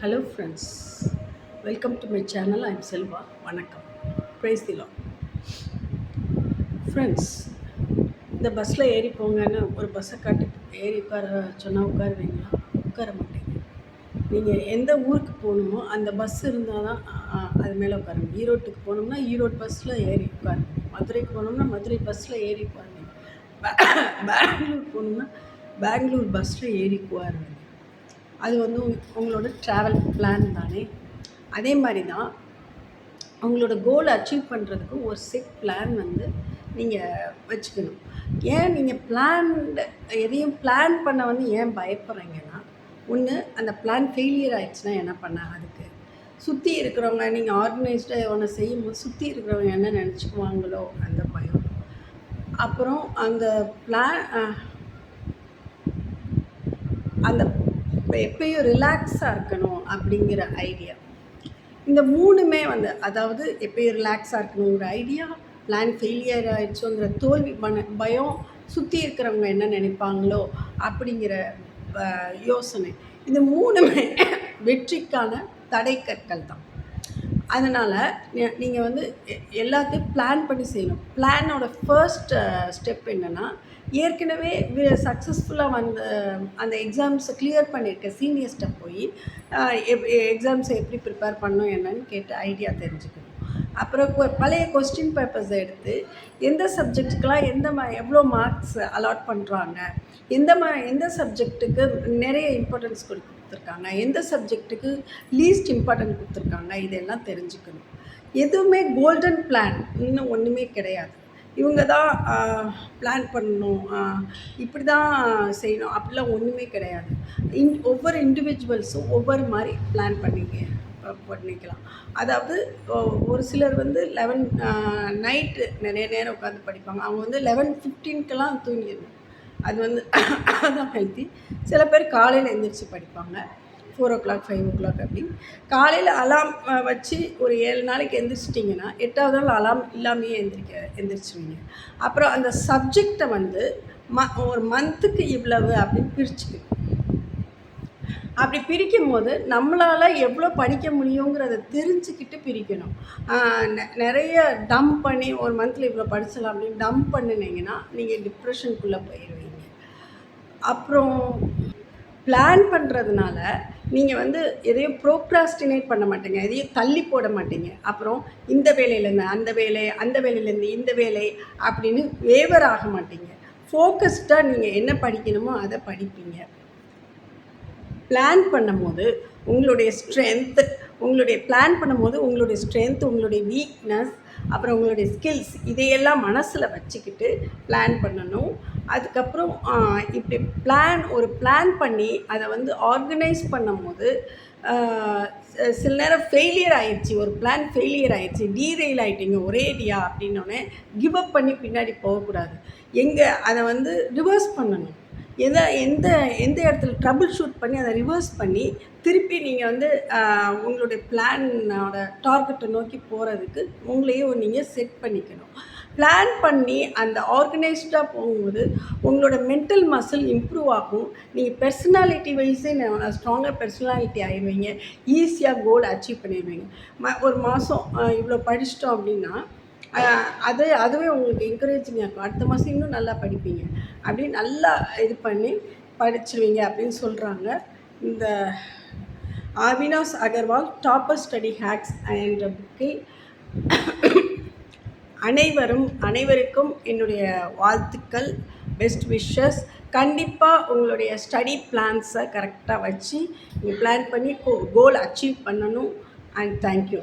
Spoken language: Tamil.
Hello friends, welcome to my channel. I'm Selva. வணக்கம். Praise the Lord. ஃப்ரெண்ட்ஸ், இந்த பஸ்ஸில் ஏறி போங்கன்னு ஒரு பஸ்ஸை காட்டி ஏறி உட்கார சொன்னால் உட்காருவீங்களா? உட்கார மாட்டீங்க. நீங்கள் எந்த ஊருக்கு போகணுமோ அந்த பஸ் இருந்தால் தான் அது மேலே உட்காருங்க. ஈரோட்டுக்கு போகணும்னா ஈரோடு பஸ்ஸில் ஏறி உட்காருங்க. மதுரைக்கு போகணும்னா மதுரை பஸ்ஸில் ஏறி உட்காருங்க. பெங்களூர் போகணும்னா பெங்களூர் பஸ்ஸில் ஏறி உட்காருங்க. அது வந்து உங்களோட ட்ராவல் பிளான் தானே. அதே மாதிரி தான் உங்களோட கோலை அச்சீவ் பண்ணுறதுக்கு ஒரு செட் பிளான் வந்து நீங்கள் வச்சுக்கணும். ஏன் நீங்கள் எதையும் பிளான் பண்ண வந்து ஏன் பயப்படுறீங்கன்னா, ஒன்று அந்த பிளான் ஃபெயிலியர் ஆகிடுச்சுன்னா என்ன பண்ண, அதுக்கு சுற்றி இருக்கிறவங்க நீங்கள் ஆர்கனைஸ்டாக ஒன்று செய்யும்போது சுற்றி இருக்கிறவங்க என்ன நினச்சிக்குவாங்களோ அந்த பயம். அப்புறம் அந்த எப்பயும் ரிலாக்ஸாக இருக்கணும் அப்படிங்கிற ஐடியா. இந்த மூணுமே வந்து, அதாவது எப்பயும் ரிலாக்ஸாக இருக்கணுங்கிற ஐடியா, பிளான் ஃபெயிலியர் ஆகிடுச்சோங்கிற தோல்வி பயம், சுற்றி இருக்கிறவங்க என்ன நினைப்பாங்களோ அப்படிங்கிற யோசனை, இந்த மூணுமே வெற்றிக்கான தடைக்கற்கள் தான். அதனால் நீங்கள் வந்து எல்லாத்தையும் பிளான் பண்ணி செய்யணும். பிளானோட ஃபர்ஸ்ட் ஸ்டெப் என்னென்னா, ஏற்கனவே சக்ஸஸ்ஃபுல்லாக அந்த எக்ஸாம்ஸை கிளியர் பண்ணியிருக்க சீனியர்ஸ்ட்டை போய் எக்ஸாம்ஸை எப்படி ப்ரிப்பேர் பண்ணணும் என்னன்னு கேட்டு ஐடியா தெரிஞ்சுக்கணும். அப்புறம் பழைய கொஸ்டின் பேப்பர்ஸை எடுத்து எந்த சப்ஜெக்ட்டுக்கெலாம் எவ்வளோ மார்க்ஸ் அலாட் பண்ணுறாங்க, எந்த சப்ஜெக்ட்டுக்கு நிறைய இம்பார்ட்டன்ஸ் கொடுத்துருக்காங்க, எந்த சப்ஜெக்ட்டுக்கு லீஸ்ட் இம்பார்ட்டன்ட் கொடுத்துருக்காங்க, இதெல்லாம் தெரிஞ்சுக்கணும். எதுவுமே கோல்டன் பிளான் இன்னும் ஒன்றுமே கிடையாது. இவங்க தான் பிளான் பண்ணணும், இப்படி தான் செய்யணும், அப்படிலாம் ஒன்றுமே கிடையாது. ஒவ்வொரு இண்டிவிஜுவல்ஸும் ஒவ்வொரு மாதிரி பிளான் பண்ணிக்கலாம். அதாவது ஒரு சிலர் வந்து நைட்டு நிறைய நேரம் உட்காந்து படிப்பாங்க. அவங்க வந்து 11:15 தூங்கிடணும். அது வந்து அதான் ஹெல்த்தி. சில பேர் காலையில் எழுந்திரிச்சு படிப்பாங்க, 4 o'clock 5 o'clock அப்படி. காலையில் அலாம் வச்சு ஒரு 7 நாளைக்கு எந்திரிச்சிட்டிங்கன்னா 8வது நாள் அலாம் இல்லாமையே எந்திரிச்சுவீங்க. அப்புறம் அந்த சப்ஜெக்டை வந்து ஒரு மந்த்துக்கு இவ்வளவு அப்படின்னு பிரிச்சுக்கணும். அப்படி பிரிக்கும் போது நம்மளால் எவ்வளோ படிக்க முடியுங்கிறத தெரிஞ்சுக்கிட்டு பிரிக்கணும். நிறைய டம்ப் பண்ணி ஒரு மந்தில் இவ்வளோ படிச்சலாம் அப்படின்னு டம்ப் பண்ணினீங்கன்னா நீங்கள் டிப்ரெஷனுக்குள்ளே போயிடுவீங்க. அப்புறம் பிளான் பண்ணுறதுனால நீங்கள் வந்து எதையும் ப்ரோக்ராஸ்டினேட் பண்ண மாட்டீங்க, எதையும் தள்ளி போட மாட்டீங்க. அப்புறம் இந்த வேலையிலேருந்து அந்த வேலை, அந்த வேலையிலேருந்து இந்த வேலை அப்படின்னு வேவர் ஆக மாட்டீங்க. ஃபோக்கஸ்டாக நீங்கள் என்ன படிக்கணுமோ அதை படிப்பீங்க. பிளான் பண்ணும்போது உங்களுடைய ஸ்ட்ரென்த், உங்களுடைய வீக்னஸ், அப்புறம் உங்களுடைய ஸ்கில்ஸ், இதையெல்லாம் மனசில் வச்சுக்கிட்டு பிளான் பண்ணணும். அதுக்கப்புறம் இப்படி ஒரு பிளான் பண்ணி அதை வந்து ஆர்கனைஸ் பண்ணும்போது சில நேரம் ஃபெயிலியர் ஆகிடுச்சு, ஒரு பிளான் ஃபெயிலியர் ஆகிடுச்சு, டீரெயில் ஆகிட்டீங்க ஒரேடியா அப்படின்னோடனே கிவ் அப் பண்ணி பின்னாடி போகக்கூடாது. அதை வந்து ரிவர்ஸ் பண்ணணும். எந்த இடத்துல ட்ரபிள் ஷூட் பண்ணி அதை ரிவர்ஸ் பண்ணி திருப்பி நீங்கள் வந்து உங்களுடைய பிளானோட டார்கெட்டை நோக்கி போகிறதுக்கு உங்களையே நீங்கள் செட் பண்ணிக்கணும். பிளான் பண்ணி அந்த ஆர்கனைஸ்டாக போகும்போது உங்களோட மென்டல் மசில் இம்ப்ரூவ் ஆகும். நீங்கள் பெர்சனாலிட்டி வைஸே ஸ்ட்ராங்கர் பெர்சனாலிட்டி ஆகிடுவீங்க. ஈஸியாக கோல் அச்சீவ் பண்ணிடுவீங்க. ஒரு மாதம் இவ்வளோ படிச்சிட்டோம் அப்படின்னா அதுவே உங்களுக்கு என்கரேஜிங் இருக்கும். அடுத்த மாதம் இன்னும் நல்லா படிப்பீங்க, அப்படின்னு நல்லா இது பண்ணி படிச்சிருவீங்க அப்படின்னு சொல்கிறாங்க. இந்த Avinash Agarwal topper study hacks என்ற புக்கில் அனைவருக்கும் என்னுடைய வாழ்த்துக்கள், பெஸ்ட் விஷஸ். கண்டிப்பாக உங்களுடைய ஸ்டடி பிளான்ஸை கரெக்டாக வச்சு நீங்கள் பிளான் பண்ணி கோல் அச்சீவ் பண்ணணும். And thank you.